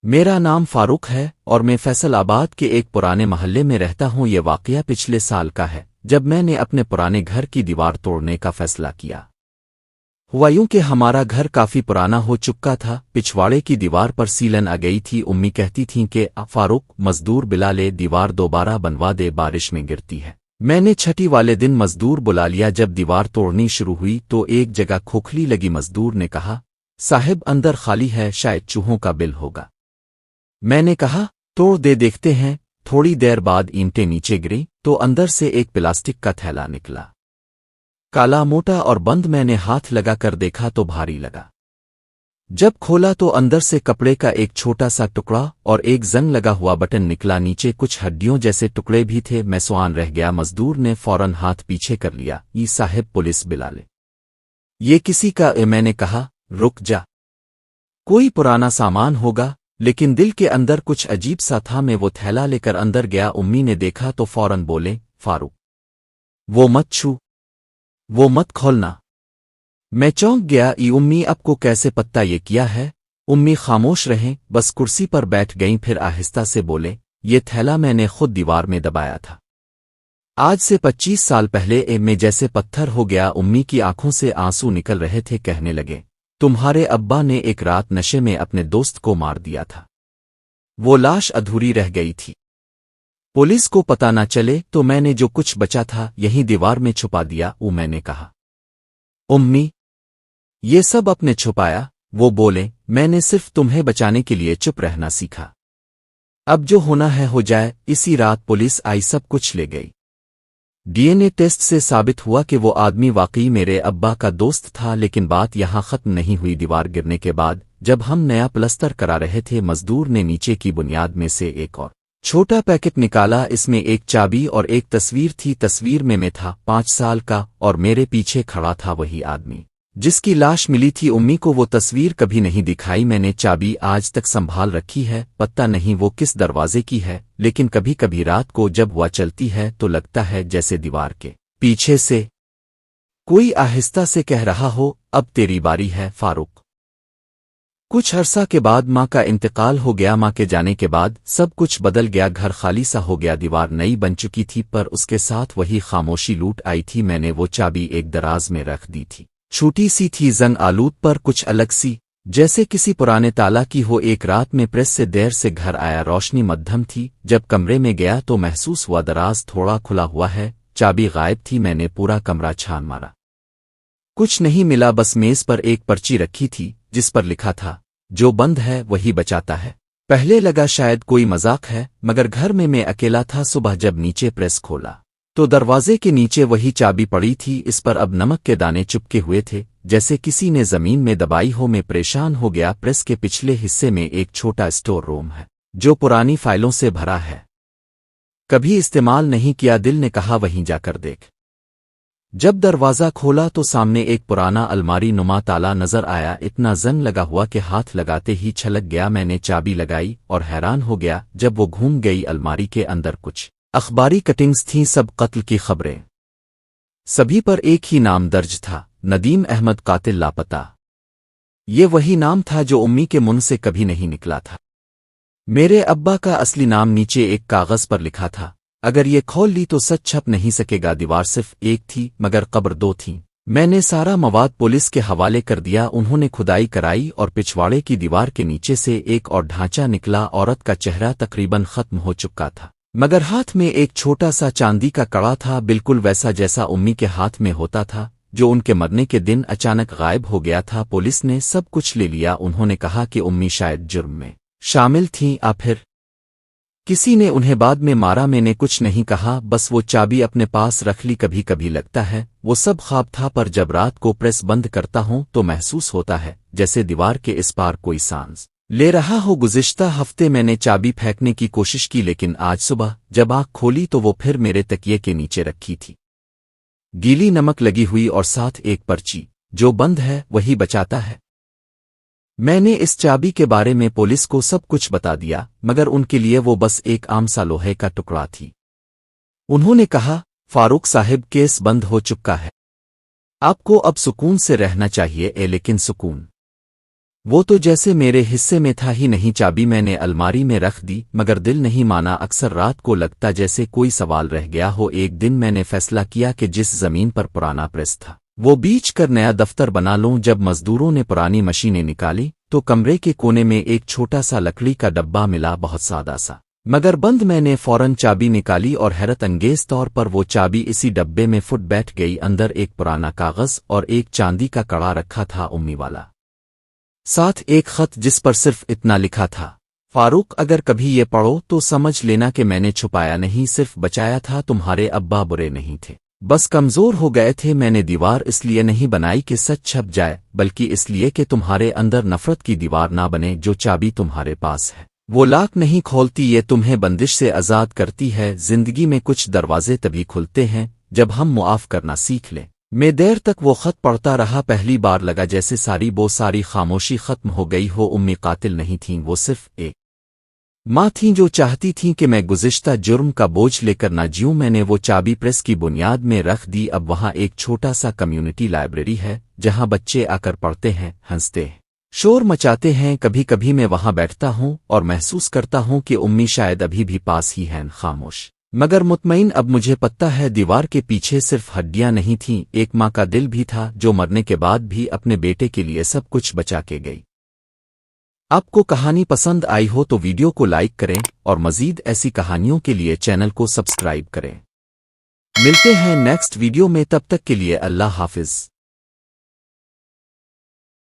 میرا نام فاروق ہے اور میں فیصل آباد کے ایک پرانے محلے میں رہتا ہوں۔ یہ واقعہ پچھلے سال کا ہے جب میں نے اپنے پرانے گھر کی دیوار توڑنے کا فیصلہ کیا۔ ہوا یوں کہ ہمارا گھر کافی پرانا ہو چکا تھا، پچھواڑے کی دیوار پر سیلن آ گئی تھی۔ امی کہتی تھیں کہ فاروق مزدور بلا لے، دیوار دوبارہ بنوا دے، بارش میں گرتی ہے۔ میں نے چھٹی والے دن مزدور بلا لیا۔ جب دیوار توڑنی شروع ہوئی تو ایک جگہ کھوکھلی لگی۔ مزدور نے کہا، صاحب اندر خالی ہے، شاید چوہوں کا بل ہوگا۔ میں نے کہا، توڑ دے دیکھتے ہیں۔ تھوڑی دیر بعد اینٹیں نیچے گریں تو اندر سے ایک پلاسٹک کا تھیلا نکلا، کالا، موٹا اور بند۔ میں نے ہاتھ لگا کر دیکھا تو بھاری لگا۔ جب کھولا تو اندر سے کپڑے کا ایک چھوٹا سا ٹکڑا اور ایک زنگ لگا ہوا بٹن نکلا۔ نیچے کچھ ہڈیوں جیسے ٹکڑے بھی تھے۔ میں سوان رہ گیا۔ مزدور نے فوراً ہاتھ پیچھے کر لیا، ای صاحب پولیس بلا لے، یہ کسی کا میں نے کہا، رک جا، کوئی پرانا سامان ہوگا۔ لیکن دل کے اندر کچھ عجیب سا تھا۔ میں وہ تھیلا لے کر اندر گیا۔ امی نے دیکھا تو فوراً بولے، فاروق وہ مت چھو، وہ مت کھولنا۔ میں چونک گیا، امی اب کو کیسے پتہ یہ کیا ہے؟ امی خاموش رہیں، بس کرسی پر بیٹھ گئیں، پھر آہستہ سے بولے، یہ تھیلا میں نے خود دیوار میں دبایا تھا آج سے 25 سال پہلے۔ میں جیسے پتھر ہو گیا۔ امی کی آنکھوں سے آنسو نکل رہے تھے۔ کہنے لگے، تمہارے ابا نے ایک رات نشے میں اپنے دوست کو مار دیا تھا، وہ لاش ادھوری رہ گئی تھی، پولیس کو پتہ نہ چلے تو میں نے جو کچھ بچا تھا یہیں دیوار میں چھپا دیا۔ میں نے کہا، امی یہ سب اپنے چھپایا؟ وہ بولے، میں نے صرف تمہیں بچانے کے لیے چپ رہنا سیکھا، اب جو ہونا ہے ہو جائے۔ اسی رات پولیس آئی، سب کچھ لے گئی۔ ڈی این اے ٹیسٹ سے ثابت ہوا کہ وہ آدمی واقعی میرے ابا کا دوست تھا۔ لیکن بات یہاں ختم نہیں ہوئی۔ دیوار گرنے کے بعد جب ہم نیا پلستر کرا رہے تھے، مزدور نے نیچے کی بنیاد میں سے ایک اور چھوٹا پیکٹ نکالا۔ اس میں ایک چابی اور ایک تصویر تھی۔ تصویر میں تھا 5 سال کا اور میرے پیچھے کھڑا تھا وہی آدمی جس کی لاش ملی تھی۔ امی کو وہ تصویر کبھی نہیں دکھائی۔ میں نے چابی آج تک سنبھال رکھی ہے، پتہ نہیں وہ کس دروازے کی ہے، لیکن کبھی کبھی رات کو جب وہ چلتی ہے تو لگتا ہے جیسے دیوار کے پیچھے سے کوئی آہستہ سے کہہ رہا ہو، اب تیری باری ہے فاروق۔ کچھ عرصہ کے بعد ماں کا انتقال ہو گیا۔ ماں کے جانے کے بعد سب کچھ بدل گیا۔ گھر خالی سا ہو گیا۔ دیوار نئی بن چکی تھی پر اس کے ساتھ وہی خاموشی لوٹ آئی تھی۔ میں نے وہ چابی ایک دراز میں رکھ دی تھی، چھوٹی سی تھی، زنگ آلود پر کچھ الگ سی، جیسے کسی پرانے تالا کی ہو۔ ایک رات میں پریس سے دیر سے گھر آیا، روشنی مدھم تھی۔ جب کمرے میں گیا تو محسوس ہوا دراز تھوڑا کھلا ہوا ہے، چابی غائب تھی۔ میں نے پورا کمرہ چھان مارا، کچھ نہیں ملا، بس میز پر ایک پرچی رکھی تھی جس پر لکھا تھا، جو بند ہے وہی بچاتا ہے۔ پہلے لگا شاید کوئی مذاق ہے، مگر گھر میں اکیلا تھا۔ صبح جب نیچے پریس کھولا تو دروازے کے نیچے وہی چابی پڑی تھی۔ اس پر اب نمک کے دانے چپکے ہوئے تھے، جیسے کسی نے زمین میں دبائی ہو۔ میں پریشان ہو گیا۔ پریس کے پچھلے حصے میں ایک چھوٹا اسٹور روم ہے جو پرانی فائلوں سے بھرا ہے، کبھی استعمال نہیں کیا۔ دل نے کہا وہیں جا کر دیکھ۔ جب دروازہ کھولا تو سامنے ایک پرانا الماری نما تالا نظر آیا، اتنا زنگ لگا ہوا کہ ہاتھ لگاتے ہی چھلک گیا۔ میں نے چابی لگائی اور حیران ہو گیا جب وہ گھوم گئی۔ الماری کے اندر کچھ اخباری کٹنگز تھیں، سب قتل کی خبریں، سبھی پر ایک ہی نام درج تھا، ندیم احمد قاتل لاپتہ۔ یہ وہی نام تھا جو امی کے منہ سے کبھی نہیں نکلا تھا۔ میرے ابا کا اصلی نام نیچے ایک کاغذ پر لکھا تھا۔ اگر یہ کھول لی تو سچ چھپ نہیں سکے گا۔ دیوار صرف ایک تھی مگر قبر 2 تھیں۔ میں نے سارا مواد پولیس کے حوالے کر دیا۔ انہوں نے کھدائی کرائی اور پچھواڑے کی دیوار کے نیچے سے ایک اور ڈھانچہ نکلا۔ عورت کا چہرہ تقریباً ختم ہو چکا تھا، مگر ہاتھ میں ایک چھوٹا سا چاندی کا کڑا تھا، بالکل ویسا جیسا امی کے ہاتھ میں ہوتا تھا، جو ان کے مرنے کے دن اچانک غائب ہو گیا تھا۔ پولیس نے سب کچھ لے لیا۔ انہوں نے کہا کہ امی شاید جرم میں شامل تھیں، پھر کسی نے انہیں بعد میں مارا۔ میں نے کچھ نہیں کہا، بس وہ چابی اپنے پاس رکھ لی۔ کبھی کبھی لگتا ہے وہ سب خواب تھا، پر جب رات کو پریس بند کرتا ہوں تو محسوس ہوتا ہے جیسے دیوار کے اس پار کوئی سانس لے رہا ہو۔ گزشتہ ہفتے میں نے چابی پھینکنے کی کوشش کی، لیکن آج صبح جب آنکھ کھولی تو وہ پھر میرے تکیے کے نیچے رکھی تھی، گیلی نمک لگی ہوئی اور ساتھ ایک پرچی، جو بند ہے وہی بچاتا ہے۔ میں نے اس چابی کے بارے میں پولیس کو سب کچھ بتا دیا، مگر ان کے لیے وہ بس ایک عام سا لوہے کا ٹکڑا تھی۔ انہوں نے کہا، فاروق صاحب کیس بند ہو چکا ہے، آپ کو اب سکون سے رہنا چاہیے۔ لیکن سکون وہ تو جیسے میرے حصے میں تھا ہی نہیں، چابی میں نے الماری میں رکھ دی، مگر دل نہیں مانا۔ اکثر رات کو لگتا جیسے کوئی سوال رہ گیا ہو۔ ایک دن میں نے فیصلہ کیا کہ جس زمین پر پرانا پریس تھا وہ بیچ کر نیا دفتر بنا لوں۔ جب مزدوروں نے پرانی مشینیں نکالی تو کمرے کے کونے میں ایک چھوٹا سا لکڑی کا ڈبہ ملا، بہت سادہ سا مگر بند۔ میں نے فوراً چابی نکالی اور حیرت انگیز طور پر وہ چابی اسی ڈبے میں فٹ بیٹھ گئی۔ اندر ایک پرانا کاغذ اور ایک چاندی کا کڑا رکھا تھا، امی والا، ساتھ ایک خط جس پر صرف اتنا لکھا تھا: فاروق، اگر کبھی یہ پڑھو تو سمجھ لینا کہ میں نے چھپایا نہیں، صرف بچایا تھا۔ تمہارے ابا برے نہیں تھے، بس کمزور ہو گئے تھے۔ میں نے دیوار اس لیے نہیں بنائی کہ سچ چھپ جائے، بلکہ اس لیے کہ تمہارے اندر نفرت کی دیوار نہ بنے۔ جو چابی تمہارے پاس ہے وہ لاک نہیں کھولتی، یہ تمہیں بندش سے آزاد کرتی ہے۔ زندگی میں کچھ دروازے تبھی کھلتے ہیں جب ہم معاف کرنا سیکھ لیں۔ میں دیر تک وہ خط پڑھتا رہا، پہلی بار لگا جیسے ساری خاموشی ختم ہو گئی ہو۔ امی قاتل نہیں تھیں، وہ صرف ایک ماں تھیں جو چاہتی تھیں کہ میں گزشتہ جرم کا بوجھ لے کر نہ جیوں۔ میں نے وہ چابی پریس کی بنیاد میں رکھ دی۔ اب وہاں ایک چھوٹا سا کمیونٹی لائبریری ہے جہاں بچے آ کر پڑھتے ہیں، ہنستے ہیں، شور مچاتے ہیں۔ کبھی کبھی میں وہاں بیٹھتا ہوں اور محسوس کرتا ہوں کہ امی شاید ابھی بھی پاس ہی ہیں، خاموش مگر مطمئن۔ اب مجھے پتہ ہے دیوار کے پیچھے صرف ہڈیاں نہیں تھیں، ایک ماں کا دل بھی تھا جو مرنے کے بعد بھی اپنے بیٹے کے لیے سب کچھ بچا کے گئی۔ آپ کو کہانی پسند آئی ہو تو ویڈیو کو لائک کریں اور مزید ایسی کہانیوں کے لیے چینل کو سبسکرائب کریں۔ ملتے ہیں نیکسٹ ویڈیو میں، تب تک کے لیے اللہ حافظ۔